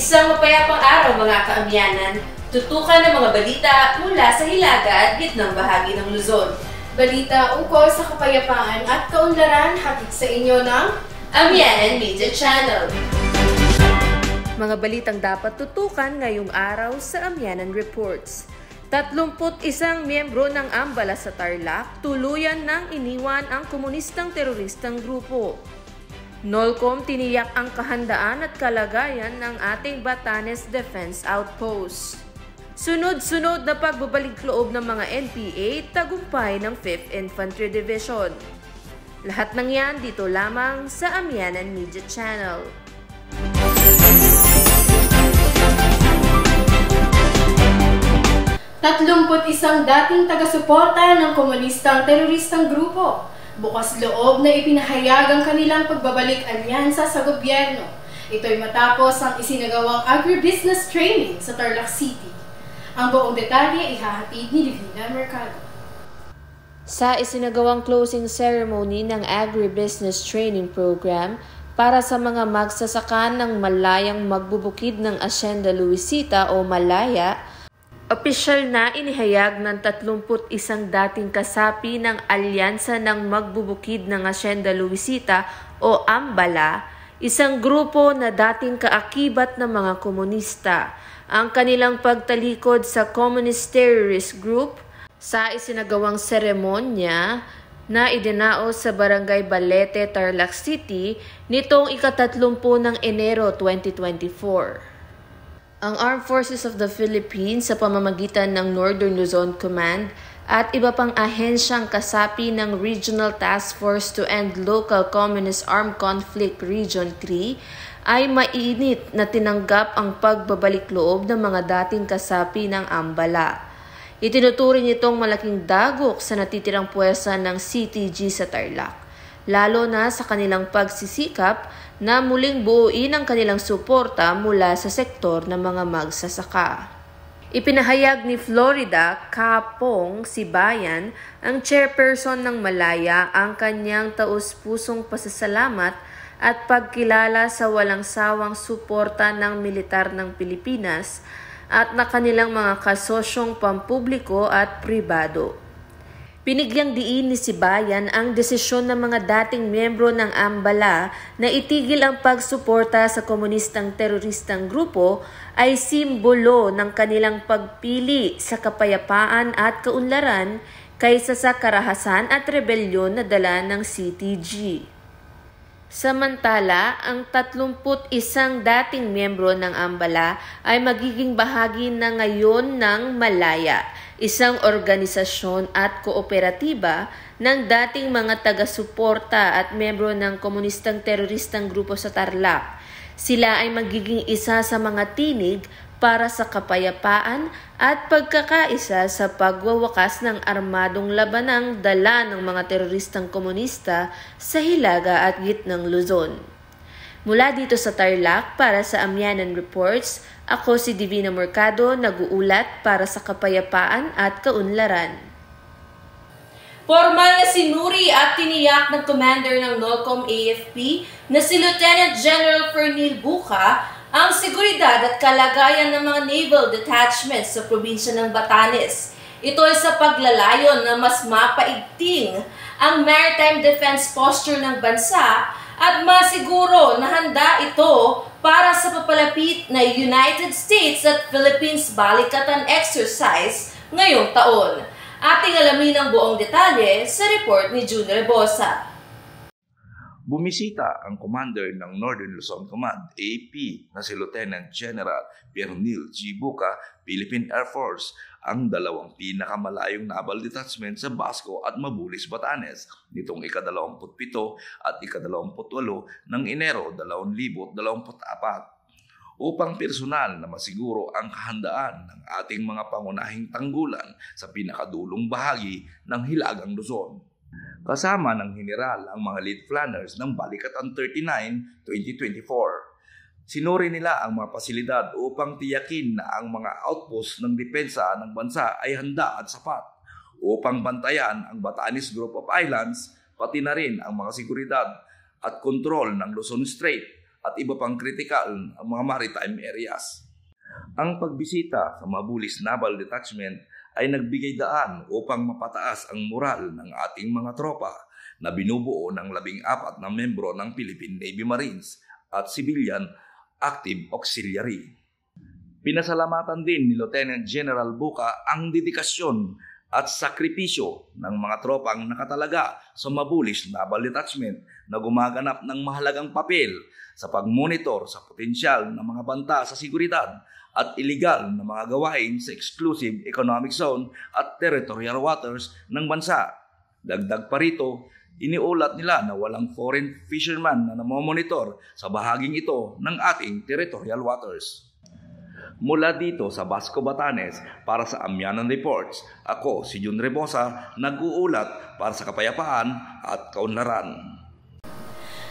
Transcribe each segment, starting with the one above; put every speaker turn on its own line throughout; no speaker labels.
Isang mapayapang araw mga kaamyanan, tutukan ng mga balita mula sa hilaga at gitnang bahagi ng Luzon.
Balita ukol sa kapayapaan at kaunlaran hatid sa inyo ng
Amyanan Media Channel. Mga balitang dapat tutukan ngayong araw sa Amyanan Reports. 31 miyembro ng Ambala sa Tarlac tuluyan nang iniwan ang komunistang teroristang grupo. NOLCOM tiniyak ang kahandaan at kalagayan ng ating Batanes Defense Outpost. Sunod-sunod na pagbabalik loob ng mga NPA tagumpay ng 5th Infantry Division. Lahat ng yan dito lamang sa Amyanan Media Channel.
Isang dating taga-suporta ng komunistang teroristang grupo. Bukas loob na ipinahayag ang kanilang pagbabalik alyansa sa gobyerno. Ito'y matapos ang isinagawang agribusiness training sa Tarlac City. Ang buong detalye ihahatid ni Divina Mercado.
Sa isinagawang closing ceremony ng agribusiness training program para sa mga magsasaka ng malayang magbubukid ng Hacienda Luisita o Malaya, opisyal na inihayag ng 31 dating kasapi ng Alyansa ng Magbubukid ng Hacienda Luisita o Ambala, isang grupo na dating kaakibat ng mga komunista, ang kanilang pagtalikod sa Communist Terrorist Group sa isinagawang seremonya na idinaos sa Barangay Balete, Tarlac City nitong ika-30 ng Enero 2024. Ang Armed Forces of the Philippines sa pamamagitan ng Northern Luzon Command at iba pang ahensyang kasapi ng Regional Task Force to End Local Communist Armed Conflict Region 3 ay mainit na tinanggap ang pagbabalik loob ng mga dating kasapi ng Ambala. Itinuturing itong malaking dagok sa natitirang puwersa ng CTG sa Tarlac, lalo na sa kanilang pagsisikap na muling buuin ang kanilang suporta mula sa sektor ng mga magsasaka. Ipinahayag ni Florida Kapong Sibayan, ang chairperson ng Malaya, ang kanyang taus-pusong pasasalamat at pagkilala sa walang sawang suporta ng militar ng Pilipinas at na kanilang mga kasosyong pampubliko at pribado. Pinigyang diin ni Sibayan ang desisyon ng mga dating miyembro ng Ambala na itigil ang pagsuporta sa komunistang teroristang grupo ay simbolo ng kanilang pagpili sa kapayapaan at kaunlaran kaysa sa karahasan at rebelyon na dala ng CTG. Samantala, ang 31 dating miyembro ng Ambala ay magiging bahagi na ngayon ng Malaya, isang organisasyon at kooperatiba ng dating mga taga-suporta at miyembro ng komunistang teroristang grupo sa Tarlac. Sila ay magiging isa sa mga tinig para sa kapayapaan at pagkakaisa sa pagwawakas ng armadong labanang dala ng mga teroristang komunista sa Hilaga at Gitnang Luzon. Mula dito sa Tarlac para sa Amyanan Reports, ako si Divina Mercado, nag-uulat para sa kapayapaan at kaunlaran. Formal na sinuri at tiniyak ng commander ng NOLCOM AFP na si Lieutenant General Fernil Buca ang seguridad at kalagayan ng mga naval detachments sa probinsya ng Batanes. Ito ay sa paglalayon na mas mapaigting ang maritime defense posture ng bansa at masiguro na handa ito para sa papalapit na United States at Philippines balikatan exercise ngayong taon. Ating alamin ang buong detalye sa report ni June Rebosa.
Bumisita ang commander ng Northern Luzon Command, AP, na si Lieutenant General Fernil G. Buca, Philippine Air Force, ang dalawang pinakamalayong naval detachment sa Basco at Mabulis, Batanes, nitong ika-27 at ika-28 ng Enero 2024. Upang personal na masiguro ang kahandaan ng ating mga pangunahing tanggulan sa pinakadulong bahagi ng Hilagang Luzon. Kasama ng General ang mga lead planners ng Balikatan 39, 2024. Sinuri nila ang mga pasilidad upang tiyakin na ang mga outpost ng depensa ng bansa ay handa at sapat upang bantayan ang Batanes Group of Islands, pati na rin ang mga seguridad at kontrol ng Luzon Strait at iba pang kritikal ang mga maritime areas. Ang pagbisita sa Mabulis Naval Detachment ay nagbigay daan upang mapataas ang moral ng ating mga tropa na binubuo ng 14 na membro ng Philippine Navy Marines at Civilian Active Auxiliary. Pinasalamatan din ni Lieutenant General Buka ang dedikasyon at sakripisyo ng mga tropang nakatalaga sa Mabulis Naval Detachment na gumaganap ng mahalagang papel sa pagmonitor sa potensyal ng mga banta sa seguridad at iligal na mga gawain sa exclusive economic zone at territorial waters ng bansa. Dagdag pa rito, iniulat nila na walang foreign fisherman na namomonitor sa bahaging ito ng ating territorial waters. Mula dito sa Basco, Batanes, para sa Amyanan Reports, ako si Jun Rebosa, nag-uulat para sa kapayapaan at kaunlaran.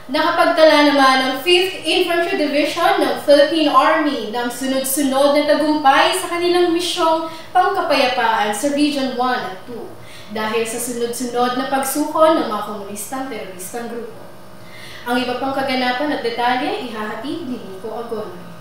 Nakapagtala naman ang 5th Infantry Division ng Philippine Army ng sunod-sunod na tagumpay sa kanilang misyong pangkapayapaan sa Region 1 at 2 dahil sa sunod-sunod na pagsukol ng mga komunistang teroristang grupo. Ang iba pang kaganapan at detalye ihahatid ni Nico Agonoy.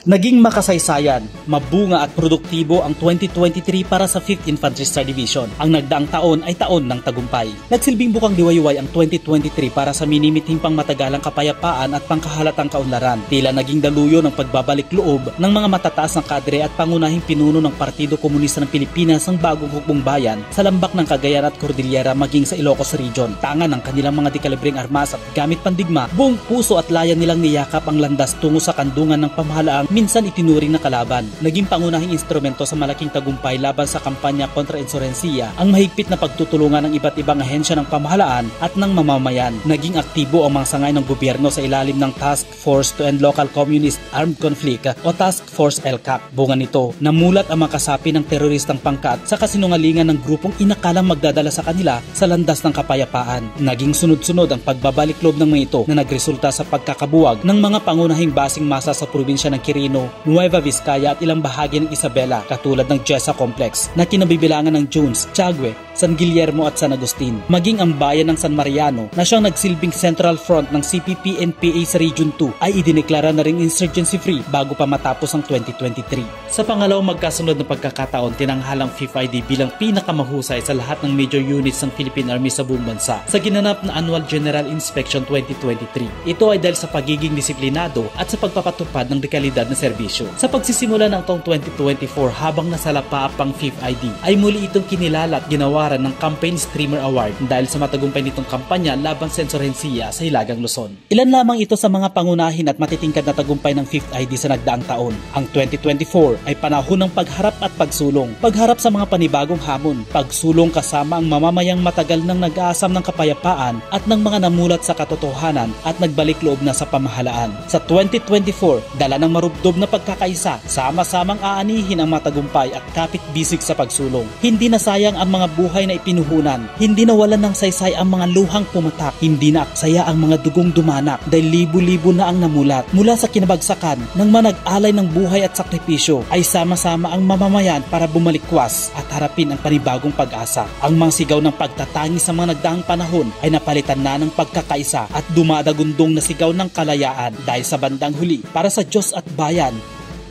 Naging makasaysayan, mabunga at produktibo ang 2023 para sa 5th Infantry Star Division. Ang nagdaang taon ay taon ng tagumpay. Nagsilbing bukang liwayway ang 2023 para sa minimithing pangmatagalang kapayapaan at pangkahalatang kaunlaran. Tila naging daluyo ng pagbabalik loob ng mga matataas ng kadre at pangunahing pinuno ng Partido Komunista ng Pilipinas ang bagong hukbong bayan sa lambak ng Cagayan at Cordillera maging sa Ilocos Region. Tangan ng kanilang mga dekalibreng armas at gamit pandigma, buong puso at laya nilang niyakap ang landas tungo sa kandungan ng pamahalaang minsan itinuring na kalaban. Naging pangunahing instrumento sa malaking tagumpay laban sa kampanya kontra insurensiya ang mahigpit na pagtutulungan ng iba't ibang ahensya ng pamahalaan at ng mamamayan. Naging aktibo ang mga sangay ng gobyerno sa ilalim ng Task Force to End Local Communist Armed Conflict o Task Force LCAC. Bunga nito, namulat ang mga kasapi ng teroristang pangkat sa kasinungalingan ng grupong inakalang magdadala sa kanila sa landas ng kapayapaan. Naging sunod-sunod ang pagbabalik loob ng mga ito na nagresulta sa pagkakabuwag ng mga pangunahing basing masa sa probinsya ng Quirino, Nueva Vizcaya at ilang bahagi ng Isabela katulad ng Jessa Complex na kinabibilangan ng Jones, Chagwe, San Guillermo at San Agustin. Maging ang bayan ng San Mariano na siyang nagsilbing Central Front ng CPP-NPA sa Region 2 ay idineklara na ring insurgency free bago pa matapos ang 2023. Sa pangalawang magkasunod na pagkakataon, tinanghalang 5th ID bilang pinakamahusay sa lahat ng major units ng Philippine Army sa buong bansa sa ginanap na Annual General Inspection 2023. Ito ay dahil sa pagiging disiplinado at sa pagpapatupad ng dekalidad na serbisyo. Sa pagsisimula ng taong 2024 habang nasalapa pang 5th ID ay muli itong kinilala at ginawaran ng Campaign Streamer Award dahil sa matagumpay nitong kampanya laban sa insurhensiya sa Hilagang Luzon. Ilan lamang ito sa mga pangunahin at matitingkad na tagumpay ng 5th ID sa nagdaang taon. Ang 2024 ay panahon ng pagharap at pagsulong. Pagharap sa mga panibagong hamon, pagsulong kasama ang mamamayang matagal nang nag-aasam ng kapayapaan at ng mga namulat sa katotohanan at nagbalik loob na sa pamahalaan. Sa 2024, dala ng marubdob na pagkakaisa, sama-samang aanihin ang matagumpay at kapit-bisig sa pagsulong. Hindi na sayang ang mga buhay na ipinuhunan, hindi nawalan ng saysay ang mga luhang pumatak, hindi na aksaya ang mga dugong dumanak dahil libo-libo na ang namulat. Mula sa kinabagsakan ng manag-alay ng buhay at sakripisyo ay sama-sama ang mamamayan para bumalikwas at harapin ang panibagong pag-asa. Ang mga sigaw ng pagtatangi sa mga nagdaang panahon ay napalitan na ng pagkakaisa at dumadagundong na sigaw ng kalayaan dahil sa bandang huli para sa Diyos at bayan,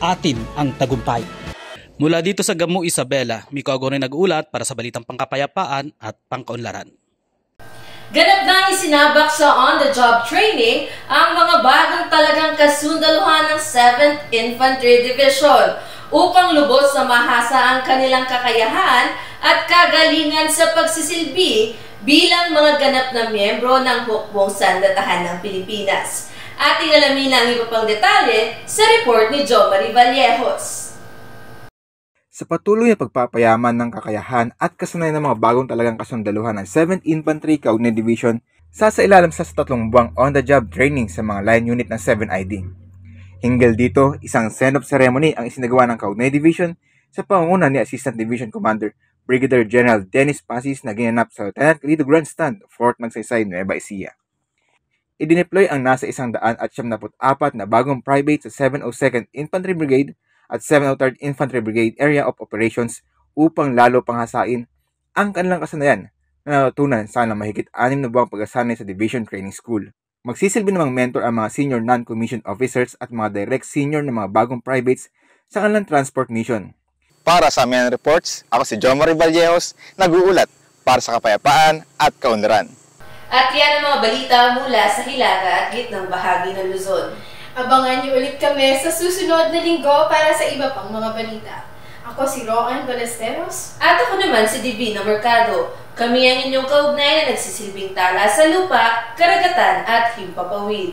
atin ang tagumpay. Mula dito sa Gamu, Isabela, Miko Agonoy nag-ulat para sa Balitang Pangkapayapaan at Pangkaunlaran.
Ganap na isinabak sa on-the-job training ang mga bagong talagang kasundaluhan ng 7th Infantry Division upang lubos na mahasa ang kanilang kakayahan at kagalingan sa pagsisilbi bilang mga ganap na miyembro ng hukbong sandatahan ng Pilipinas. Ating alamin ang iba pang detalye sa report ni Jo Marie Vallejos.
Sa patuloy na pagpapayaman ng kakayahan at kasanayan ng mga bagong talagang kasundaluhan ng 7th Infantry Kaugnay Division, sasailalim sa 3 buwang on-the-job training sa mga line unit ng 7ID. Hinggil dito, isang send-off ceremony ang isinagawa ng Kaugnay Division sa pangunguna ni Assistant Division Commander Brigadier General Dennis Pasis na ginanap sa Lieutenant Calido Grandstand, Fort Magsaysay, Nueva Ecija. Idineploy ang nasa 174 na bagong private sa 702nd Infantry Brigade at 703rd Infantry Brigade Area of Operations upang lalo panghasain ang kanilang kasanayan na natutunan sa mahigit 6 na buwang pag-asanay sa Division Training School. Magsisilbi namang mentor ang mga senior non-commissioned officers at mga direct senior na mga bagong privates sa kanilang transport mission.
Para sa Amen Reports, ako si Jomari Vallejos, nag-uulat para sa kapayapaan at kaunlaran.
At yan ang mga balita mula sa Hilaga at gitnang bahagi ng Luzon.
Abangan niyo ulit kami sa susunod na linggo para sa iba pang mga balita. Ako si Roan Ballesteros.
At ako naman si Divina Mercado. Kami ang inyong kaugnay na nagsisilbing tala sa lupa, karagatan at himpapawid.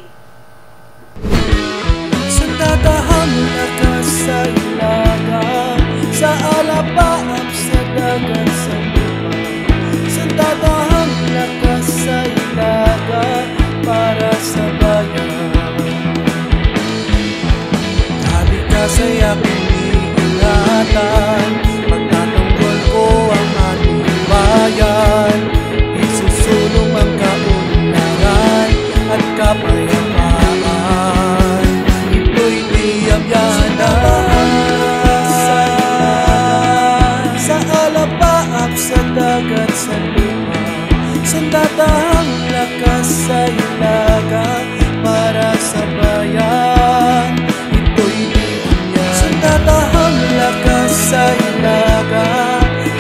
Sa tatahang lakas sa ilaga, sa alapaap sa dagat sa lupa. Sa tatahang lakas sa ilaga, para sa bayan. Kaligtasay aking iingatan, pagtatanggol ko ang ating bayan. Isusulong ang kaunlaran at kapayapaan. Ito'y niyamyanan sa alapaap sa dagat sa lupa. Sandatahang lakas sa ilaga, para sa bayan. Ito'y niyamyanan. Sandatahang lakas sa ilaga,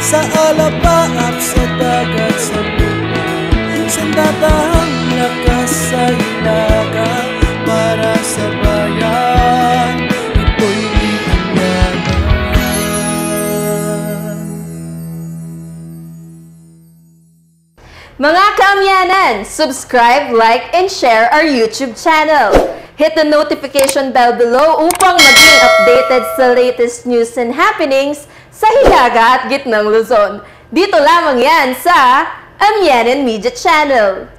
sa alapaap sa dagat sa lupa. Sandatahang lakas sa ilaga, para sa bayan. Ito'y niyamyanan.
Mga kaamyanan, subscribe, like, and share our YouTube channel. Hit the notification bell below upang maging updated sa latest news and happenings sa Hilaga at Gitnang Luzon. Dito lamang yan sa Amyanan Media Channel.